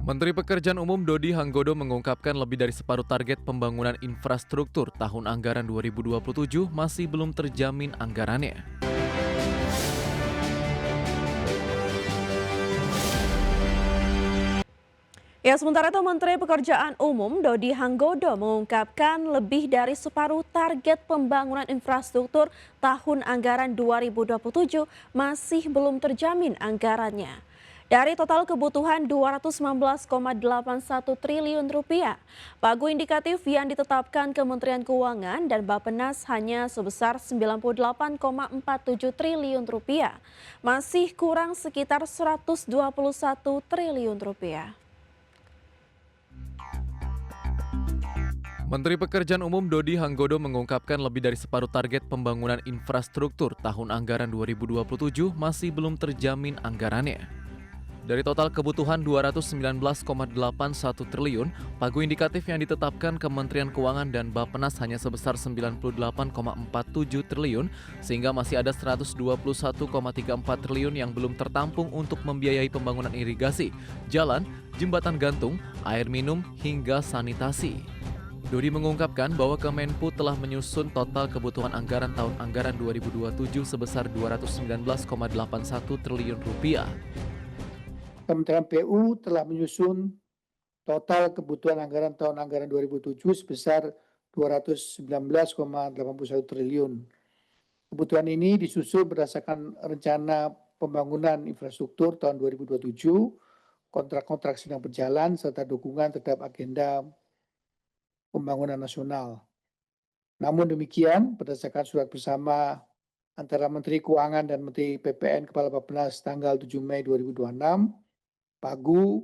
Menteri Pekerjaan Umum Dodi Hanggodo mengungkapkan lebih dari separuh target pembangunan infrastruktur tahun anggaran 2027 masih belum terjamin anggarannya. Ya, sementara itu Menteri Pekerjaan Umum Dodi Hanggodo mengungkapkan lebih dari separuh target pembangunan infrastruktur tahun anggaran 2027 masih belum terjamin anggarannya. Dari total kebutuhan 219,81 triliun rupiah, pagu indikatif yang ditetapkan Kementerian Keuangan dan Bappenas hanya sebesar 98,47 triliun rupiah, masih kurang sekitar 121 triliun rupiah. Menteri Pekerjaan Umum Dodi Hanggodo mengungkapkan lebih dari separuh target pembangunan infrastruktur tahun anggaran 2027 masih belum terjamin anggarannya. Dari total kebutuhan 219,81 triliun, pagu indikatif yang ditetapkan Kementerian Keuangan dan Bappenas hanya sebesar 98,47 triliun, sehingga masih ada 121,34 triliun yang belum tertampung untuk membiayai pembangunan irigasi, jalan, jembatan gantung, air minum, hingga sanitasi. Dodi mengungkapkan bahwa Kemenpu telah menyusun total kebutuhan anggaran tahun anggaran 2027 sebesar 219,81 triliun rupiah. Kementerian PU telah menyusun total kebutuhan anggaran tahun anggaran 2007 sebesar 219,81 triliun. Kebutuhan ini disusun berdasarkan rencana pembangunan infrastruktur tahun 2027, kontrak-kontrak sedang berjalan, serta dukungan terhadap agenda pembangunan nasional. Namun demikian, berdasarkan surat bersama antara Menteri Keuangan dan Menteri PPN Kepala Bappenas tanggal 7 Mei 2026, pagu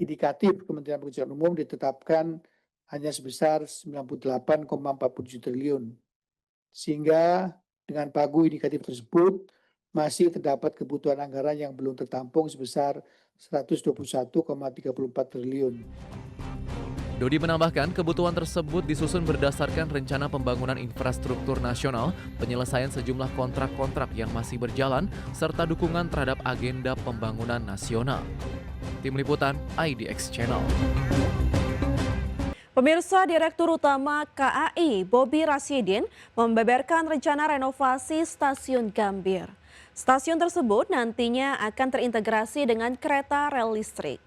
indikatif Kementerian Pekerjaan Umum ditetapkan hanya sebesar 98,47 triliun. Sehingga dengan pagu indikatif tersebut masih terdapat kebutuhan anggaran yang belum tertampung sebesar 121,34 triliun. Dodi menambahkan kebutuhan tersebut disusun berdasarkan rencana pembangunan infrastruktur nasional, penyelesaian sejumlah kontrak-kontrak yang masih berjalan, serta dukungan terhadap agenda pembangunan nasional. Tim Liputan IDX Channel. Pemirsa, Direktur Utama KAI Bobi Rasyidin membeberkan rencana renovasi Stasiun Gambir. Stasiun tersebut nantinya akan terintegrasi dengan kereta rel listrik.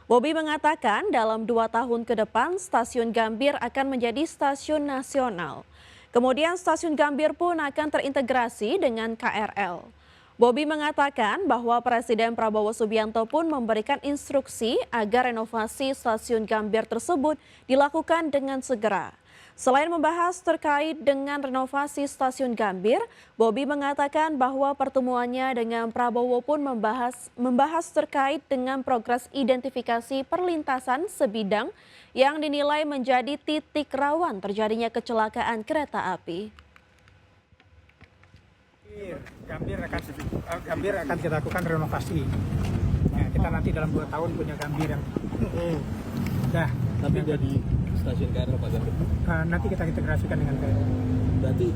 Bobi mengatakan dalam 2 tahun ke depan Stasiun Gambir akan menjadi stasiun nasional. Kemudian Stasiun Gambir pun akan terintegrasi dengan KRL. Bobi mengatakan bahwa Presiden Prabowo Subianto pun memberikan instruksi agar renovasi Stasiun Gambir tersebut dilakukan dengan segera. Selain membahas terkait dengan renovasi Stasiun Gambir, Bobi mengatakan bahwa pertemuannya dengan Prabowo pun membahas terkait dengan progres identifikasi perlintasan sebidang yang dinilai menjadi titik rawan terjadinya kecelakaan kereta api. Gambir akan kita lakukan renovasi. Ya, kita nanti dalam 2 tahun punya Gambir yang tapi jadi stasiun KRL Pak Gambir. Nanti kita integrasikan dengan KRL. Berarti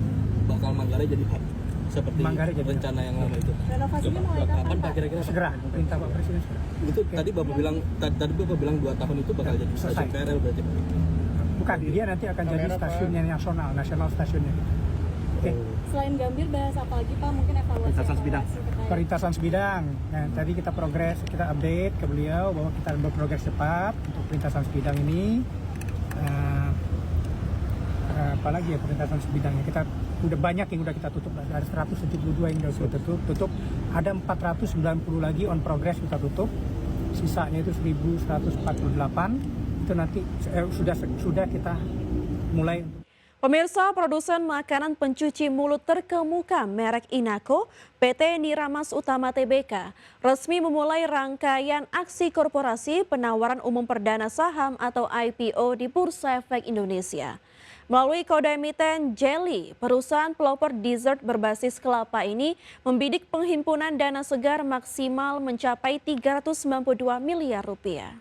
bakal Manggarai jadi hub seperti Manggarai jadi rencana yang lama itu. Renovasinya mulai Kapan Pak kira-kira? Segera, perintah Pak Presiden segera. Itu tadi Bapak bilang 2 tahun itu bakal jadi stasiun KRL berarti Pak. Bukan, dia nanti akan jadi stasiunnya nasional stasiunnya. Oke. Selain Gambir, bahas apa lagi Pak? Mungkin evaluasi terkait. Perlintasan sebidang. Nah, tadi kita update ke beliau bahwa kita berprogres cepat untuk perlintasan sebidang ini. Apalagi ya perlintasan sebidangnya, kita udah banyak yang udah kita tutup, ada 172 yang udah kita tutup, ada 490 lagi on progress kita tutup, sisanya itu 1148 itu nanti sudah kita mulai. Pemirsa, produsen makanan pencuci mulut terkemuka merek Inako, PT Niramas Utama Tbk, resmi memulai rangkaian aksi korporasi penawaran umum perdana saham atau IPO di Bursa Efek Indonesia. Melalui kode emiten Jelly, perusahaan pelopor dessert berbasis kelapa ini membidik penghimpunan dana segar maksimal mencapai 392 miliar rupiah.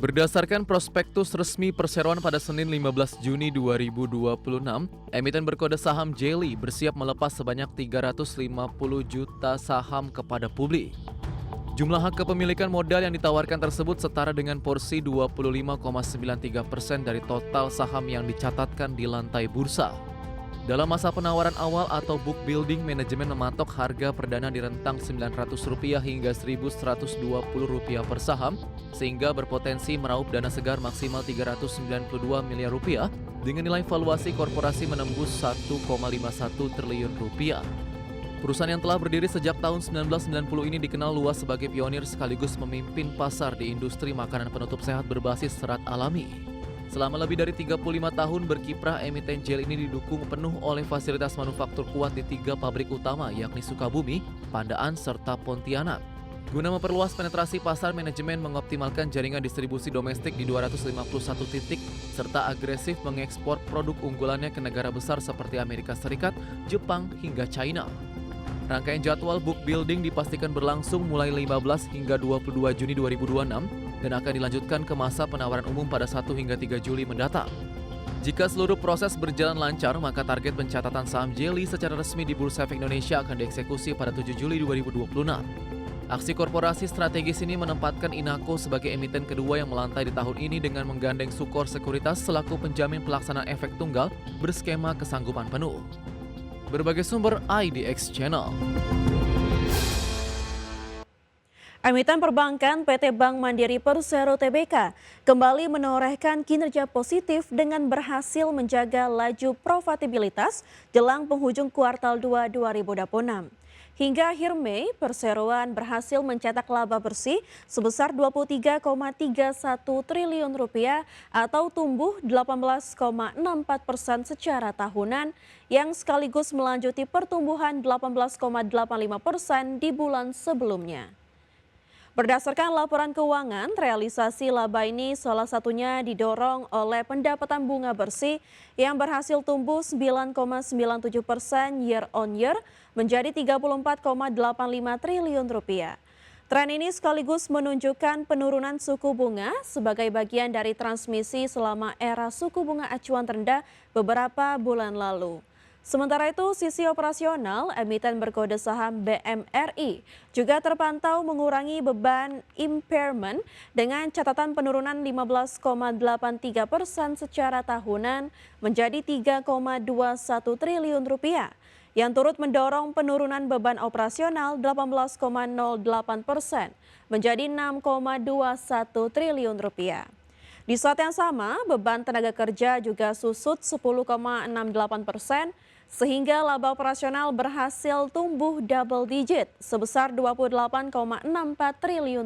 Berdasarkan prospektus resmi perseroan pada Senin 15 Juni 2026, emiten berkode saham Jelly bersiap melepas sebanyak 350 juta saham kepada publik. Jumlah hak kepemilikan modal yang ditawarkan tersebut setara dengan porsi 25,93% dari total saham yang dicatatkan di lantai bursa. Dalam masa penawaran awal atau book building, manajemen mematok harga perdana di rentang Rp900 hingga Rp1.120 per saham, sehingga berpotensi meraup dana segar maksimal Rp392 miliar dengan nilai valuasi korporasi menembus Rp1,51 triliun. Perusahaan yang telah berdiri sejak tahun 1990 ini dikenal luas sebagai pionir sekaligus memimpin pasar di industri makanan penutup sehat berbasis serat alami. Selama lebih dari 35 tahun berkiprah, emiten gel ini didukung penuh oleh fasilitas manufaktur kuat di 3 pabrik utama yakni Sukabumi, Pandaan, serta Pontianak. Guna memperluas penetrasi pasar, manajemen mengoptimalkan jaringan distribusi domestik di 251 titik serta agresif mengekspor produk unggulannya ke negara besar seperti Amerika Serikat, Jepang, hingga China. Rangkaian jadwal book building dipastikan berlangsung mulai 15 hingga 22 Juni 2026 dan akan dilanjutkan ke masa penawaran umum pada 1 hingga 3 Juli mendatang. Jika seluruh proses berjalan lancar, maka target pencatatan saham Jelly secara resmi di Bursa Efek Indonesia akan dieksekusi pada 7 Juli 2026. Aksi korporasi strategis ini menempatkan Inaco sebagai emiten kedua yang melantai di tahun ini dengan menggandeng Sukor Sekuritas selaku penjamin pelaksanaan efek tunggal berskema kesanggupan penuh. Berbagai sumber IDX Channel. Emiten perbankan PT Bank Mandiri Persero Tbk kembali menorehkan kinerja positif dengan berhasil menjaga laju profitabilitas jelang penghujung kuartal 2 2026. Hingga akhir Mei, perseroan berhasil mencetak laba bersih sebesar Rp23,31 triliun atau tumbuh 18,64% secara tahunan yang sekaligus melanjuti pertumbuhan 18,85% di bulan sebelumnya. Berdasarkan laporan keuangan, realisasi laba ini salah satunya didorong oleh pendapatan bunga bersih yang berhasil tumbuh 9,97% year on year menjadi Rp34,85 triliun. Tren ini sekaligus menunjukkan penurunan suku bunga sebagai bagian dari transmisi selama era suku bunga acuan terendah beberapa bulan lalu. Sementara itu, sisi operasional, emiten berkode saham BMRI juga terpantau mengurangi beban impairment dengan catatan penurunan 15,83% secara tahunan menjadi Rp3,21 triliun yang turut mendorong penurunan beban operasional 18,08% menjadi Rp6,21 triliun. Di saat yang sama, beban tenaga kerja juga susut 10,68%, sehingga laba operasional berhasil tumbuh double digit sebesar Rp28,64 triliun.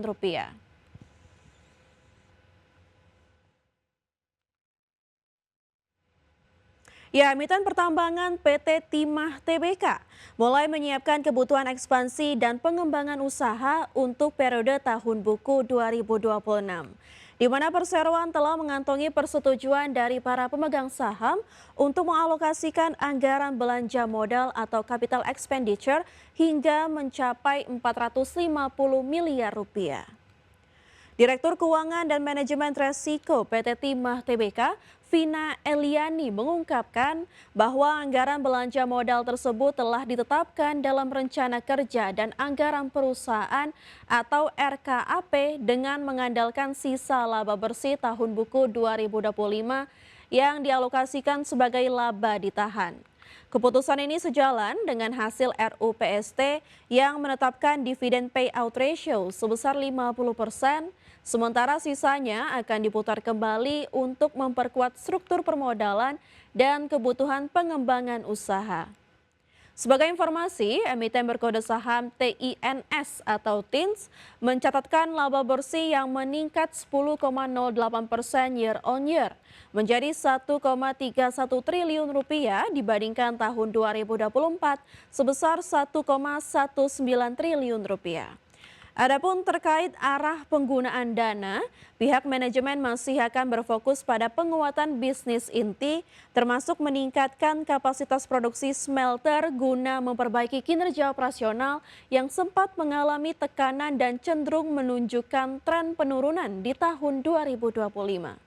Ya, emiten pertambangan PT Timah Tbk mulai menyiapkan kebutuhan ekspansi dan pengembangan usaha untuk periode tahun buku 2026. Di mana perseroan telah mengantongi persetujuan dari para pemegang saham untuk mengalokasikan anggaran belanja modal atau capital expenditure hingga mencapai Rp450 miliar. Direktur Keuangan dan Manajemen Resiko PT Timah Tbk, Vina Eliani mengungkapkan bahwa anggaran belanja modal tersebut telah ditetapkan dalam rencana kerja dan anggaran perusahaan atau RKAP dengan mengandalkan sisa laba bersih tahun buku 2025 yang dialokasikan sebagai laba ditahan. Keputusan ini sejalan dengan hasil RUPST yang menetapkan dividen payout ratio sebesar 50%, sementara sisanya akan diputar kembali untuk memperkuat struktur permodalan dan kebutuhan pengembangan usaha. Sebagai informasi, emiten berkode saham TINS atau TINS mencatatkan laba bersih yang meningkat 10,08% year on year menjadi Rp1,31 triliun dibandingkan tahun 2024 sebesar Rp1,19 triliun. Adapun terkait arah penggunaan dana, pihak manajemen masih akan berfokus pada penguatan bisnis inti, termasuk meningkatkan kapasitas produksi smelter guna memperbaiki kinerja operasional yang sempat mengalami tekanan dan cenderung menunjukkan tren penurunan di tahun 2025.